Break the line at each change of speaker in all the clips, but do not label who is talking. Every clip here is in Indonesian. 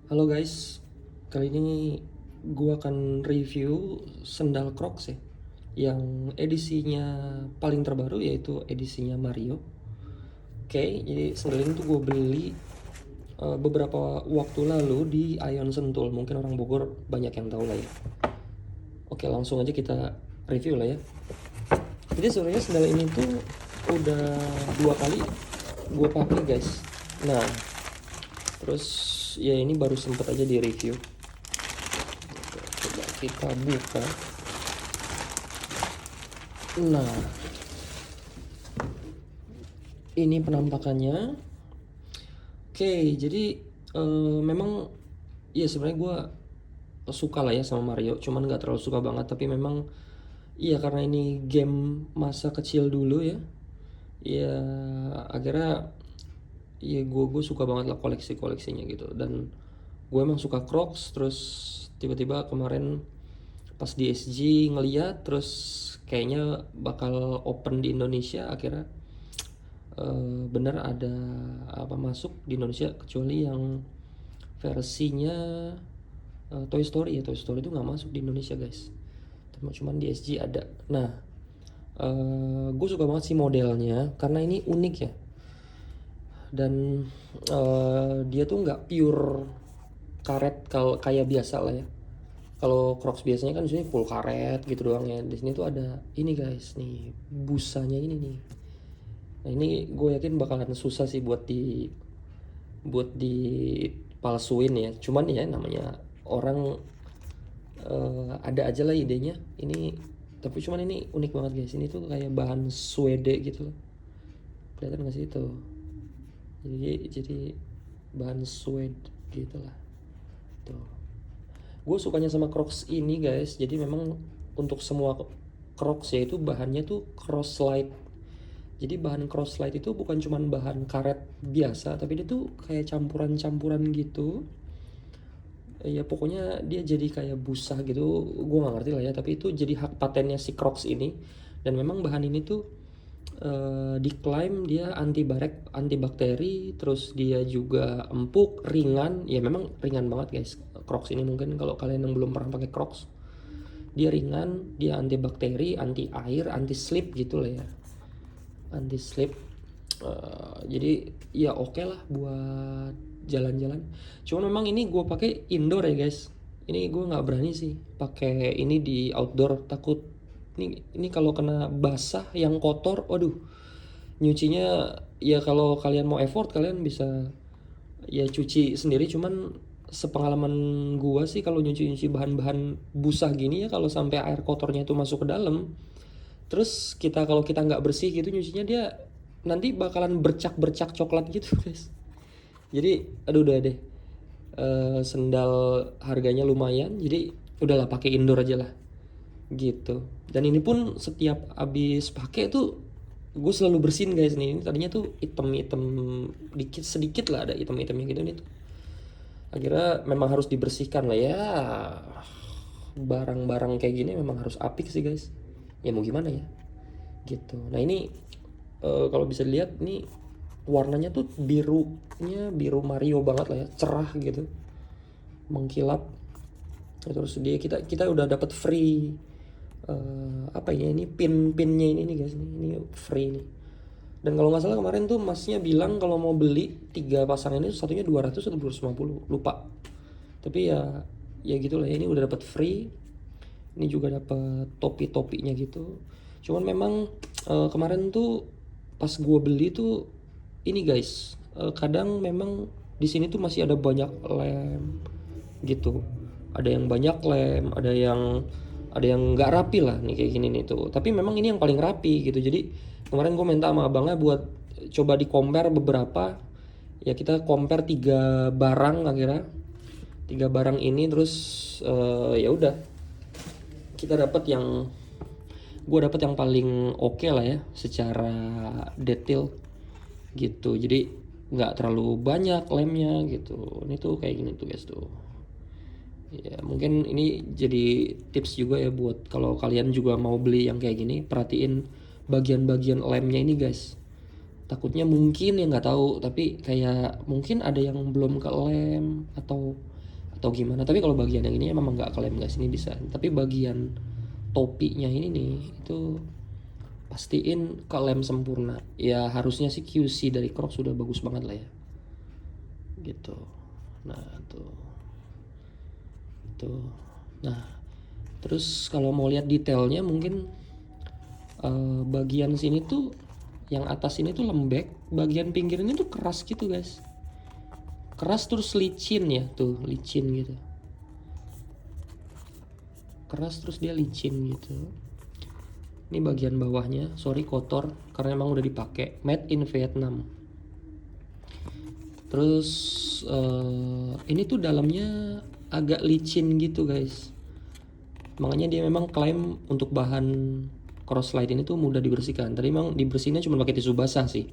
Halo guys, kali ini gua akan review sendal Crocs ya, yang edisinya paling terbaru yaitu edisinya Mario. Oke, jadi sendal ini tuh gue beli beberapa waktu lalu di Ion Sentul. Mungkin orang Bogor banyak yang tahu lah ya. Oke, langsung aja kita review lah ya. Jadi sebenarnya sendal ini tuh udah 2 kali gue pakai guys. Nah, terus ya ini baru sempet aja di review. Coba kita buka. Nah, ini penampakannya. Oke, jadi memang ya sebenarnya gue suka lah ya sama Mario, cuman nggak terlalu suka banget. Tapi memang iya karena ini game masa kecil dulu ya. Ya akhirnya ya gue suka banget lah koleksinya gitu. Dan gue emang suka Crocs. Terus tiba-tiba kemarin pas di SG ngeliat, terus kayaknya bakal open di Indonesia. Akhirnya bener ada apa masuk di Indonesia, kecuali yang versinya Toy Story ya. Toy Story itu nggak masuk di Indonesia guys, cuman di SG ada. Nah, gue suka banget sih modelnya karena ini unik ya. Dan dia tuh nggak pure karet kalau kayak biasa lah ya. Kalau Crocs biasanya kan di sini full karet gitu doang ya. Di sini tuh ada ini guys, nih busanya ini nih. Nah ini gue yakin bakalan susah sih buat di palsuin ya. Cuman ya namanya orang, ada aja lah idenya. Tapi cuman ini unik banget guys. Ini tuh kayak bahan suede gitu. Kelihatan gak sih itu? Jadi bahan suede gitu lah. Tuh. Gue sukanya sama Crocs ini guys. Jadi memang untuk semua Crocs ya itu bahannya tuh Croslite. Jadi bahan Croslite itu bukan cuman bahan karet biasa, tapi dia tuh kayak campuran-campuran gitu. Ya pokoknya dia jadi kayak busa gitu. Gue nggak ngerti lah ya, tapi itu jadi hak patennya si Crocs ini. Dan memang bahan ini tuh diklaim dia antibakteri, terus dia juga empuk, ringan. Ya memang ringan banget guys Crocs ini. Mungkin kalau kalian yang belum pernah pakai Crocs, dia ringan, dia antibakteri, anti air, anti slip gitu lah ya. Anti slip. Jadi ya oke lah buat jalan-jalan. Cuman memang ini gue pakai indoor ya guys. Ini gue nggak berani sih pakai ini di outdoor, takut ini kalau kena basah yang kotor, waduh, nyucinya ya kalau kalian mau effort kalian bisa ya cuci sendiri. Cuman sepengalaman gua sih kalau nyuci-nyuci bahan-bahan busah gini ya, kalau sampai air kotornya itu masuk ke dalam, terus kalau kita nggak bersih gitu nyucinya, dia nanti bakalan bercak-bercak coklat gitu guys. Jadi aduh udah deh. Sendal harganya lumayan, jadi udahlah pakai indoor aja lah gitu. Dan ini pun setiap abis pakai tuh gue selalu bersihin guys. Nih ini tadinya tuh item-item dikit sedikit lah, ada item-itemnya gitu nih tuh. Akhirnya memang harus dibersihkan lah ya. Barang-barang kayak gini memang harus apik sih guys. Ya mau gimana ya gitu. Nah ini kalau bisa dilihat nih warnanya tuh biru Mario banget lah ya, cerah gitu, mengkilap. Terus kita kita udah dapat free apa ya, ini pinnya ini nih guys, ini free nih. Dan kalau nggak salah kemarin tuh masnya bilang kalau mau beli 3 pasang ini satunya 200 atau 250, lupa. Tapi ya gitulah ya, ini udah dapat free. Ini juga dapat topi-topinya gitu. Cuman memang kemarin tuh pas gua beli tuh ini guys, kadang memang di sini tuh masih ada banyak lem gitu. Ada yang banyak lem, ada yang nggak rapi lah nih kayak gini nih tuh. Tapi memang ini yang paling rapi gitu. Jadi kemarin gue minta sama abangnya buat coba di compare beberapa. Ya kita compare 3 barang akhirnya. 3 barang ini terus ya udah kita dapat yang gue dapat yang paling oke lah ya secara detail gitu. Jadi nggak terlalu banyak lemnya gitu. Ini tuh kayak gini tuh guys tuh. Ya, mungkin ini jadi tips juga ya buat kalau kalian juga mau beli yang kayak gini, perhatiin bagian-bagian lemnya ini guys. Takutnya mungkin ya nggak tahu, tapi kayak mungkin ada yang belum ke lem, atau atau gimana. Tapi kalau bagian yang ini memang nggak klaim guys, ini bisa. Tapi bagian topinya ini nih itu pastiin klaim sempurna. Ya harusnya sih QC dari Crocs sudah bagus banget lah ya. Gitu. Nah, tuh. Nah, terus kalau mau lihat detailnya mungkin bagian sini tuh yang atas ini tuh lembek, bagian pinggirnya tuh keras gitu guys. Keras terus licin ya, tuh licin gitu. Keras terus dia licin gitu. Ini bagian bawahnya, sorry kotor karena emang udah dipakai, made in Vietnam. Terus ini tuh dalamnya agak licin gitu guys. Makanya dia memang klaim untuk bahan Croslite ini tuh mudah dibersihkan. Tadi memang dibersihinnya cuma pakai tisu basah sih,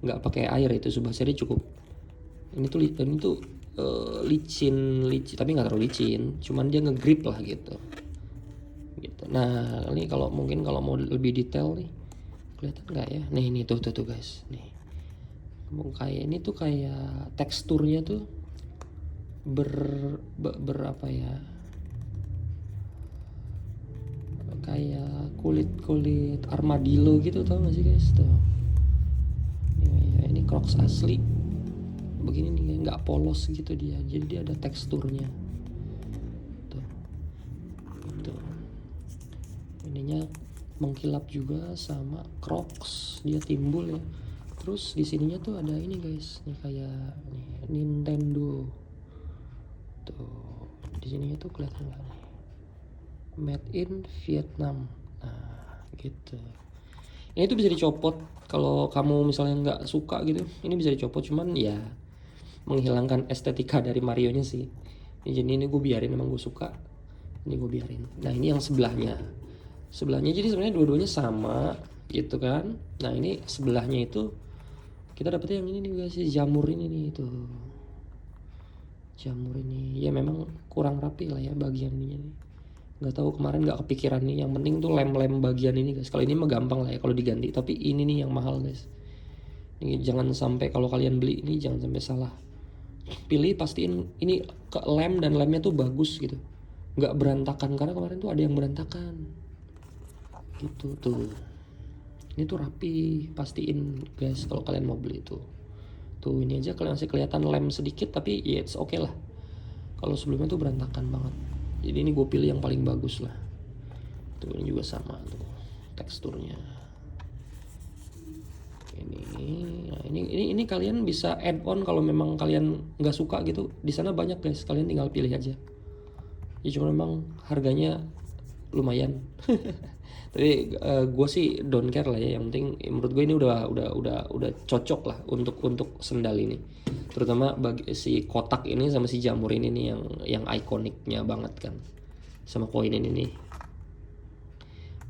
nggak pakai air, itu tisu basah dia cukup. Ini tuh licin, tapi nggak terlalu licin, cuman dia ngegrip lah gitu. Nah ini kalau mungkin kalau mau lebih detail nih, kelihatan nggak ya? Nih ini tuh guys, nih kayak ini tuh kayak teksturnya tuh apa ya, kayak kulit armadillo gitu, tau gak sih guys tuh. Ini Crocs asli begini nih, nggak polos gitu dia, jadi dia ada teksturnya tuh. Gitu. Ininya mengkilap juga sama Crocs, dia timbul ya. Terus di sininya tuh ada ini guys, nih kayak nih, Nintendo tuh di sininya tuh kelihatan nggak nih, made in Vietnam. Nah gitu. Ini tuh bisa dicopot kalau kamu misalnya nggak suka gitu, ini bisa dicopot, cuman ya menghilangkan estetika dari Mario-nya sih. Jadi ini gue biarin, emang gue suka, ini gue biarin. Nah ini yang sebelahnya jadi sebenarnya dua-duanya sama gitu kan. Nah ini sebelahnya itu kita dapetnya yang ini nih guys, jamur ini nih, itu jamur ini ya memang kurang rapi lah ya bagian ini nih. Nggak tahu kemarin nggak kepikiran nih, yang penting tuh lem bagian ini guys. Kalau ini mah gampang lah ya kalau diganti, tapi ini nih yang mahal guys. Ini jangan sampai kalau kalian beli ini jangan sampai salah pilih, pastiin ini ke lem dan lemnya tuh bagus gitu, nggak berantakan, karena kemarin tuh ada yang berantakan gitu tuh. Ini tuh rapi, pastiin guys kalau kalian mau beli tuh ini aja kalian masih kelihatan lem sedikit, tapi ya it's okay lah. Kalau sebelumnya tuh berantakan banget, jadi ini gue pilih yang paling bagus lah. Tuh ini juga sama tuh teksturnya. Ini kalian bisa add on kalau memang kalian nggak suka gitu. Di sana banyak guys, kalian tinggal pilih aja. Ya cuma memang harganya lumayan. Tapi gue sih don't care lah ya. Yang penting menurut gue ini udah cocok lah untuk sendal ini. Terutama bagi si kotak ini sama si jamur ini nih yang ikoniknya banget kan. Sama koin ini nih.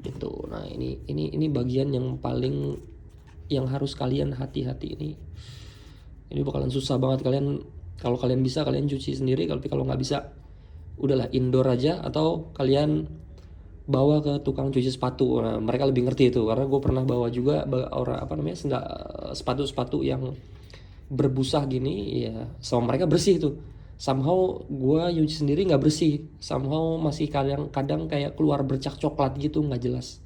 Gitu. Nah ini bagian yang paling yang harus kalian hati-hati ini. Ini bakalan susah banget kalian. Kalau kalian bisa kalian cuci sendiri, tapi kalau nggak bisa udahlah indoor aja, atau kalian bawa ke tukang cuci sepatu. Nah, mereka lebih ngerti itu, karena gue pernah bawa juga sepatu yang berbusa gini ya, sama mereka bersih tuh. Somehow gue nyuci sendiri nggak bersih, somehow masih kadang kayak keluar bercak coklat gitu, nggak jelas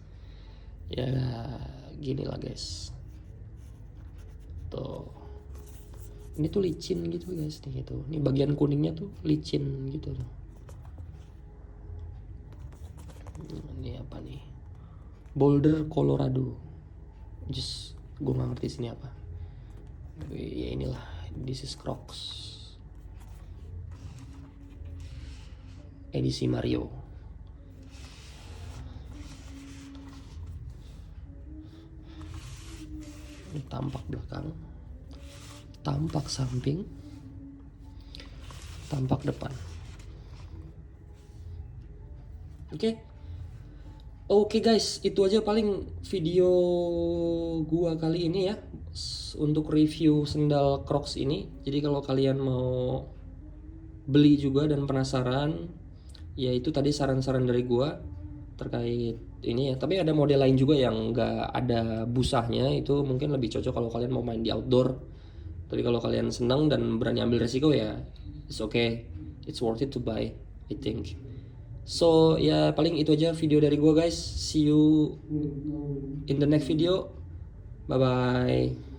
ya. Gini lah guys tuh, ini tuh licin gitu guys nih, gitu. Ini bagian kuningnya tuh licin gitu tuh. Ini apa nih, Boulder Colorado, just gue nggak ngerti sini apa ya. Inilah, this is Crocs edisi Mario. Ini tampak belakang, tampak samping, tampak depan. Oke guys, itu aja paling video gua kali ini ya, untuk review sendal Crocs ini. Jadi kalau kalian mau beli juga dan penasaran, ya itu tadi saran-saran dari gua terkait ini ya. Tapi ada model lain juga yang nggak ada busahnya, itu mungkin lebih cocok kalau kalian mau main di outdoor. Tapi kalau kalian senang dan berani ambil resiko ya it's okay. it's worth it to buy, I think. So ya paling itu aja video dari gua guys. See you in the next video. Bye bye.